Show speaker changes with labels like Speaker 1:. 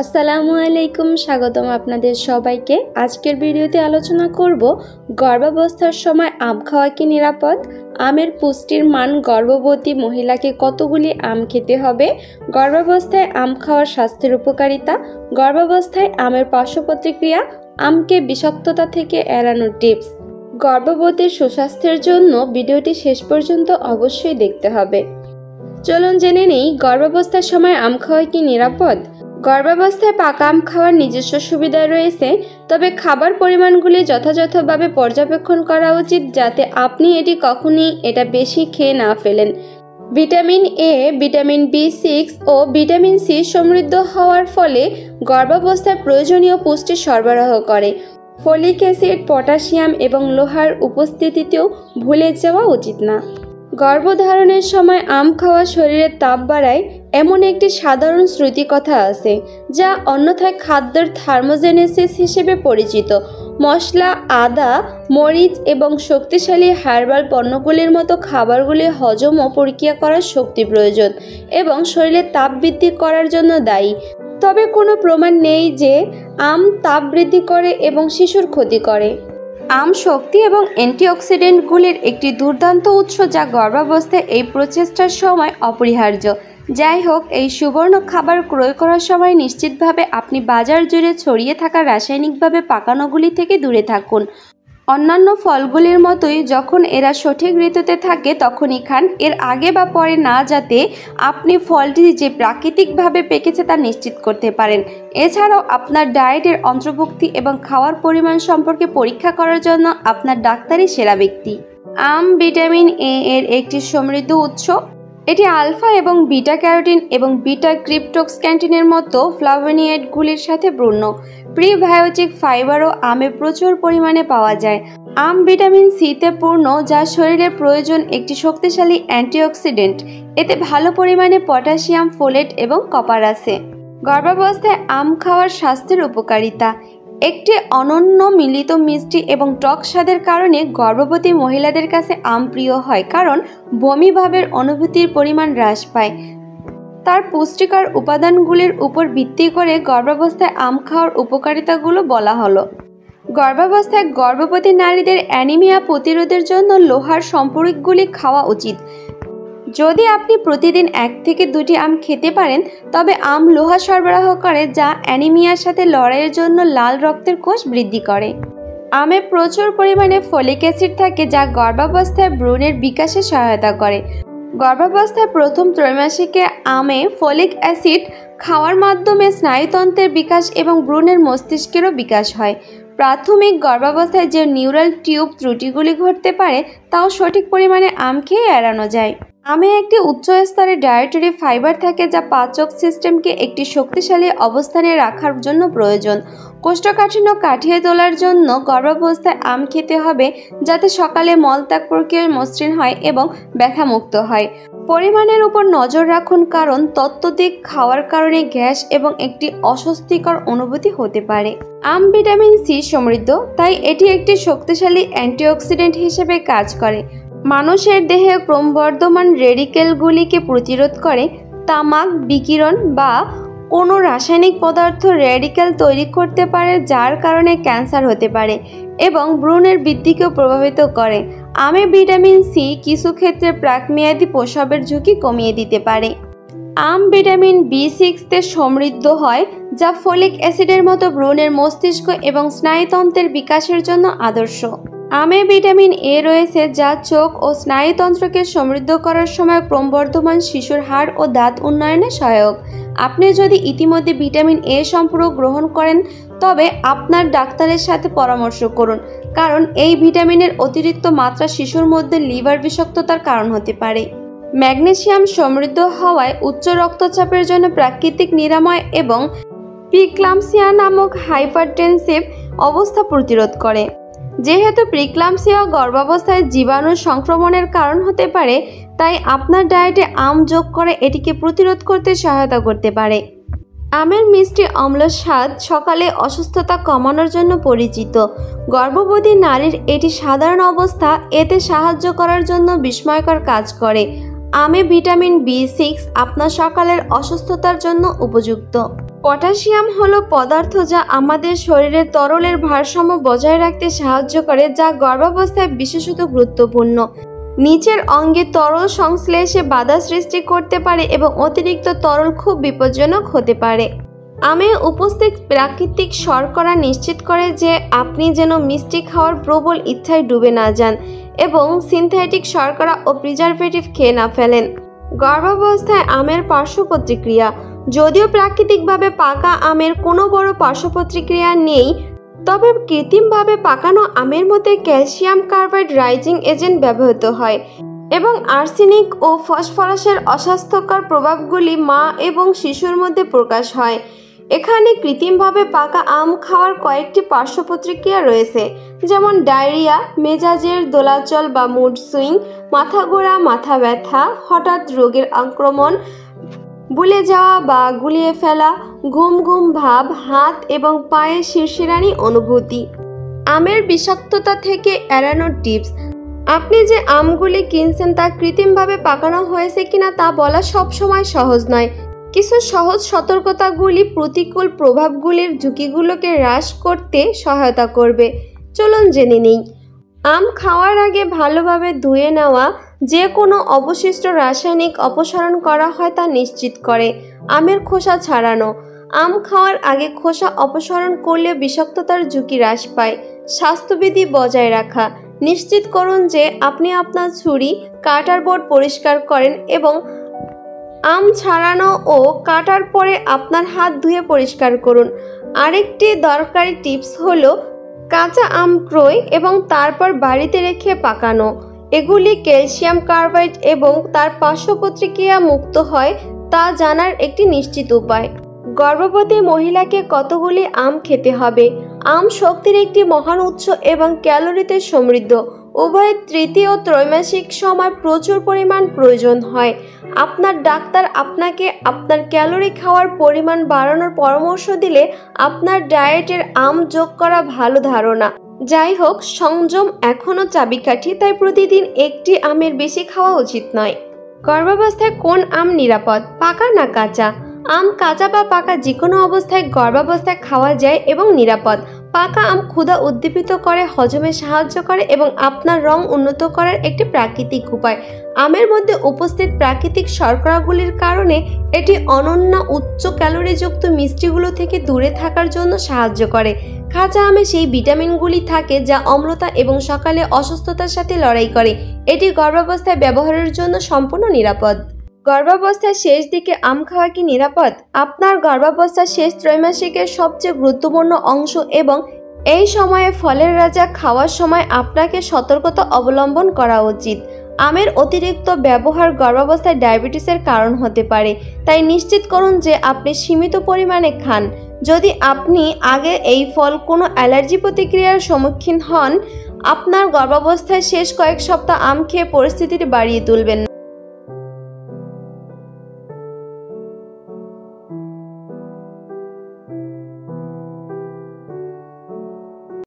Speaker 1: আসসালামু আলাইকুম, স্বাগতম আপনাদের সবাইকে। আজকের ভিডিওতে আলোচনা করব গর্ভাবস্থার সময় আম খাওয়া কি নিরাপদ, আমের পুষ্টির মান, গর্ভবতী মহিলাকে কতগুলি আম খেতে হবে, গর্ভাবস্থায় আম খাওয়ার স্বাস্থ্যের উপকারিতা, গর্ভাবস্থায় আমের পার্শ্ব প্রতিক্রিয়া, আমকে বিষাক্ততা থেকে এড়ানোর টিপস। গর্ভবতীর সুস্বাস্থ্যের জন্য ভিডিওটি শেষ পর্যন্ত অবশ্যই দেখতে হবে। চলুন জেনে নেই গর্ভাবস্থার সময় আম খাওয়া কি নিরাপদ। গর্ভাবস্থায় পাকা আম খাওয়ার নিজস্ব সুবিধা রয়েছে, তবে খাবার পরিমাণগুলি যথাযথভাবে পর্যবেক্ষণ করা উচিত যাতে আপনি কখনই এটা বেশি খেয়ে না ফেলেন। ভিটামিন এ, ভিটামিন বি6 ও ভিটামিন সি সমৃদ্ধ হওয়ার ফলে গর্ভাবস্থায় প্রয়োজনীয় পুষ্টি সরবরাহ করে। ফলিক অ্যাসিড, পটাশিয়াম এবং লোহার উপস্থিতিতেও ভুলে যাওয়া উচিত না। গর্ভধারণের সময় আম খাওয়া শরীরের তাপ বাড়ায় এমন একটি সাধারণ শ্রুতিকথা আছে, যা অন্যথায় খাদ্যের থার্মোজেনেসিস হিসেবে পরিচিত। মশলা, আদা, মরিচ এবং শক্তিশালী হার্বাল পণ্যগুলির মতো খাবারগুলি হজম ও প্রক্রিয়া করার শক্তি প্রয়োজন এবং শরীরের তাপ বৃদ্ধি করার জন্য দায়ী। তবে কোনো প্রমাণ নেই যে আম তাপ বৃদ্ধি করে এবং শিশুর ক্ষতি করে। আম শক্তি এবং অ্যান্টিঅক্সিডেন্টগুলির একটি দুর্দান্ত উৎস, যা গর্ভাবস্থায় এই প্রচেষ্টার সময় অপরিহার্য। যাই হোক, এই সুবর্ণ খাবার ক্রয় করার সময় নিশ্চিতভাবে আপনি বাজার জুড়ে ছড়িয়ে থাকা রাসায়নিকভাবে পাকানোগুলি থেকে দূরে থাকুন। অন্যান্য ফলগুলির মতোই যখন এরা সঠিক ঋতুতে থাকে তখনই খান, এর আগে বা পরে না, যাতে আপনি ফলটি যে প্রাকৃতিকভাবে পেকেছে তা নিশ্চিত করতে পারেন। এছাড়াও আপনার ডায়েটের অন্তর্ভুক্তি এবং খাওয়ার পরিমাণ সম্পর্কে পরীক্ষা করার জন্য আপনার ডাক্তারই সেরা ব্যক্তি। আম ভিটামিন এ এর একটি সমৃদ্ধ উৎস। এটি আলফা এবং বিটা ক্যারোটিন এবং বিটা ক্রিপ্টোক্স্যান্টিনের মতো ফ্লাভোনয়েডগুলির সাথে পূর্ণ। প্রিবায়োটিক ফাইবারও আমে প্রচুর পরিমাণে পাওয়া যায়। আম ভিটামিন সিতে পূর্ণ, যা শরীরের প্রয়োজন একটি শক্তিশালী অ্যান্টিঅক্সিডেন্ট। এতে ভালো পরিমাণে পটাশিয়াম, ফোলেট এবং কপার আছে। গর্ভাবস্থায় আম খাওয়ার স্বাস্থ্যের উপকারিতা। একটি অনন্য মিলিত মিষ্টি এবং টক স্বাদের কারণে গর্ভবতী মহিলাদের কাছে আম প্রিয় হয়, কারণ বমি ভাবের অনুভূতির পরিমাণ হ্রাস পায়। তার পুষ্টিকর উপাদানগুলির উপর ভিত্তি করে গর্ভাবস্থায় আম খাওয়ার উপকারিতাগুলো বলা হলো। গর্ভাবস্থায় গর্ভবতী নারীদের অ্যানিমিয়া প্রতিরোধের জন্য লোহার সম্পূরকগুলি খাওয়া উচিত। যদি আপনি প্রতিদিন 1 থেকে 2টি আম খেতে পারেন, তবে আম লোহা সরবরাহ করে, যা অ্যানিমিয়ার সাথে লড়াইয়ের জন্য লাল রক্তের কোষ বৃদ্ধি করে। আমে প্রচুর পরিমাণে ফলিক অ্যাসিড থাকে, যা গর্ভাবস্থায় ভ্রূণের বিকাশে সহায়তা করে। গর্ভাবস্থায় প্রথম ত্রৈমাসিকে আমে ফলিক অ্যাসিড খাওয়ার মাধ্যমে স্নায়ুতন্ত্রের বিকাশ এবং ভ্রূণের মস্তিষ্কেরও বিকাশ হয়। প্রাথমিক গর্ভাবস্থায় যে নিউরাল টিউব ত্রুটিগুলি ঘটতে পারে তাও সঠিক পরিমাণে আম খেয়ে এড়ানো যায়। আমে একটি উচ্চ স্তরের ডায়েটারি ফাইবার থাকে, যা পাচক সিস্টেমকে একটি শক্তিশালী অবস্থানে রাখার জন্য প্রয়োজন। কোষ্ঠকাঠিন্য কাটিয়ে তোলার জন্য গর্ভাবস্থায় আম খেতে হবে, যাতে সকালে মলত্যাগ প্রক্রিয়া মসৃণ হয় এবং ব্যথামুক্ত হয়। পরিমাণের উপর নজর রাখুন, কারণ অত্যধিক খাওয়ার কারণে গ্যাস এবং একটি অস্বস্তিকর অনুভূতি হতে পারে। আম ভিটামিন সি সমৃদ্ধ, তাই এটি একটি শক্তিশালী অ্যান্টিঅক্সিডেন্ট হিসেবে কাজ করে। মানুষের দেহে ক্রমবর্ধমান রেডিকেলগুলিকে প্রতিরোধ করে। তামাক বিকিরণ বা কোনো রাসায়নিক পদার্থ রেডিকেল তৈরি করতে পারে, যার কারণে ক্যান্সার হতে পারে এবং ভ্রূণের বৃদ্ধিকেও প্রভাবিত করে। আমে ভিটামিন সি কিছু ক্ষেত্রে প্রাকমেয়াদী প্রসবের ঝুঁকি কমিয়ে দিতে পারে। আম ভিটামিন বি6তে সমৃদ্ধ হয়, যা ফলিক অ্যাসিডের মতো ভ্রূণের মস্তিষ্ক এবং স্নায়ুতন্ত্রের বিকাশের জন্য আদর্শ। আমে ভিটামিন এ রয়েছে, যা চোখ ও স্নায়ুতন্ত্রকে সমৃদ্ধ করার সময় ক্রমবর্ধমান শিশুর হাড় ও দাঁত উন্নয়নে সহায়ক। আপনি যদি ইতিমধ্যে ভিটামিন এ সম্পূরক গ্রহণ করেন, তবে আপনার ডাক্তারের সাথে পরামর্শ করুন, কারণ এই ভিটামিনের অতিরিক্ত মাত্রা শিশুর মধ্যে লিভার বিষাক্ততার কারণ হতে পারে। ম্যাগনেসিয়াম সমৃদ্ধ হওয়ায় উচ্চ রক্তচাপের জন্য প্রাকৃতিক নিরাময় এবং প্রিক্লাম্সিয়া নামক হাইপারটেনসিভ অবস্থা প্রতিরোধ করে। যেহেতু প্রিক্লাম্সিয়া গর্ভাবস্থায় জীবাণু সংক্রমণের কারণ হতে পারে, তাই আপনার ডায়েটে আম যোগ করে এটিকে প্রতিরোধ করতে সহায়তা করতে পারে। আমের মিষ্টি অম্ল স্বাদ সকালে অসুস্থতা কমানোর জন্য পরিচিত। গর্ভবতী নারীর এটি সাধারণ অবস্থা এতে সাহায্য করার জন্য বিস্ময়কর কাজ করে। আমে ভিটামিন বি6 আপনার সকালের অসুস্থতার জন্য উপযুক্ত। পটাশিয়াম হলো পদার্থ যা আমাদের শরীরে তরলের ভারসাম্য বজায় রাখতে সাহায্য করে, যা গর্ভাবস্থায় বিশেষত গুরুত্বপূর্ণ। নিচের অঙ্গে তরল সংশ্লেষে বাধা সৃষ্টি করতে পারে এবং অতিরিক্ত তরল খুব বিপজ্জনক হতে পারে। আমে উপস্থিত প্রাকৃতিক শর্করা নিশ্চিত করে যে আপনি যেন মিষ্টি খাওয়ার প্রবল ইচ্ছায় ডুবে না যান এবং সিনথেটিক শর্করা ও প্রিজারভেটিভ খেয়ে না ফেলেন। গর্ভাবস্থায় আমের পার্শ্ব প্রতিক্রিয়া। যদিও প্রাকৃতিকভাবে পাকা আমের কোনো বড় পার্শ্ব প্রতিক্রিয়া নেই, তবে কৃত্রিমভাবে পাকানো আমের মধ্যে ক্যালসিয়াম কার্বাইড রাইজিং এজেন্ট ব্যবহৃত হয় এবং আর্সেনিক ও ফসফরাসের অস্বাস্থ্যকর প্রভাবগুলি মা এবং শিশুর মধ্যে প্রকাশ হয়। এখানে কৃত্রিমভাবে পাকা আম খাওয়ার কয়েকটি পার্শ্ব প্রতিক্রিয়া রয়েছে, যেমন ডায়রিয়া, মেজাজের দোলাচল বা মুড সুইং, মাথা ঘোরা, মাথা ব্যথা, হঠাৎ রোগের আক্রমণ, ভুলে যাওয়া বা গুলিয়ে ফেলা, ঘুম ঘুম ভাব, হাত এবং পায়ে শিরশিরানি অনুভূতি। আমের বিষাক্ততা থেকে এড়ানোর টিপস। আপনি যে আমগুলি কিনছেন তা কৃত্রিমভাবে পাকানো হয়েছে কিনা তা বলা সবসময় সহজ নয়। কিছু সহজ সতর্কতাগুলি প্রতিকূল প্রভাবগুলির ঝুঁকিগুলোকে হ্রাস করতে সহায়তা করবে। চলুন জেনে নিই। আম খাওয়ার আগে ভালোভাবে ধুয়ে নেওয়া। যে কোনো অবশিষ্ট রাসায়নিক অপসারণ করা হয় তা নিশ্চিত করে। আমের খোসা ছাড়ানো। আম খাওয়ার আগে খোসা অপসারণ করলে বিষাক্ততার ঝুঁকি হ্রাস পায়। স্বাস্থ্যবিধি বজায় রাখা। নিশ্চিত করুন যে আপনি আপনার ছুরি, কাটার বোর্ড পরিষ্কার করেন এবং আম ছাড়ানো ও কাটার পরে আপনার হাত ধুয়ে পরিষ্কার করুন। আরেকটি দরকারি টিপস হলো কাঁচা আম ক্রয় এবং তারপর বাড়িতে রেখে পাকানো। এগুলি ক্যালসিয়াম কার্বাইড এবং তার পার্শ্ব প্রতিক্রিয়া মুক্ত হয় তা জানার একটি নিশ্চিত উপায়। গর্ভবতী মহিলাকে কতগুলি আম খেতে হবে? আম শক্তির একটি মহান উৎস এবং ক্যালোরিতে সমৃদ্ধ। উভয় তৃতীয় ত্রৈমাসিক সময় প্রচুর পরিমাণ প্রয়োজন হয়। আপনার ডাক্তার আপনাকে আপনার ক্যালোরি খাওয়ার পরিমাণ বাড়ানোর পরামর্শ দিলে আপনার ডায়েটের আম যোগ করা ভালো ধারণা। যাই হোক, সংযম এখনও চাবিকাঠি, তাই প্রতিদিন একটি আমের বেশি খাওয়া উচিত নয়। গর্ভাবস্থায় কোন আম নিরাপদ, পাকা না কাঁচা? আম কাঁচা বা পাকা যে কোনো অবস্থায় গর্ভাবস্থায় খাওয়া যায় এবং নিরাপদ। পাকা আম ক্ষুধা উদ্দীপিত করে, হজমে সাহায্য করে এবং আপনার রং উন্নত করার একটি প্রাকৃতিক উপায়। আমের মধ্যে উপস্থিত প্রাকৃতিক শর্করাগুলির কারণে এটি অনন্য উচ্চ ক্যালোরিযুক্ত মিষ্টিগুলো থেকে দূরে থাকার জন্য সাহায্য করে। কাঁচা আমে সেই ভিটামিনগুলি থাকে যা অম্লতা এবং সকালে অসুস্থতার সাথে লড়াই করে। এটি গর্ভাবস্থায় ব্যবহারের জন্য সম্পূর্ণ নিরাপদ। গর্ভাবস্থার শেষ দিকে আম খাওয়া কি নিরাপদ? আপনার গর্ভাবস্থার শেষ ত্রৈমাসিকের সবচেয়ে গুরুত্বপূর্ণ অংশ এবং এই সময়ে ফলের রাজা খাওয়ার সময় আপনাকে সতর্কতা অবলম্বন করা উচিত। আমের অতিরিক্ত ব্যবহার গর্ভাবস্থায় ডায়াবেটিসের কারণ হতে পারে, তাই নিশ্চিত করুন যে আপনি সীমিত পরিমাণে খান। যদি আপনি আগে এই ফল কোনো অ্যালার্জি প্রতিক্রিয়ার সম্মুখীন হন, আপনার গর্ভাবস্থায় শেষ কয়েক সপ্তাহ আম খেয়ে পরিস্থিতিটি বাড়িয়ে তুলবেন না।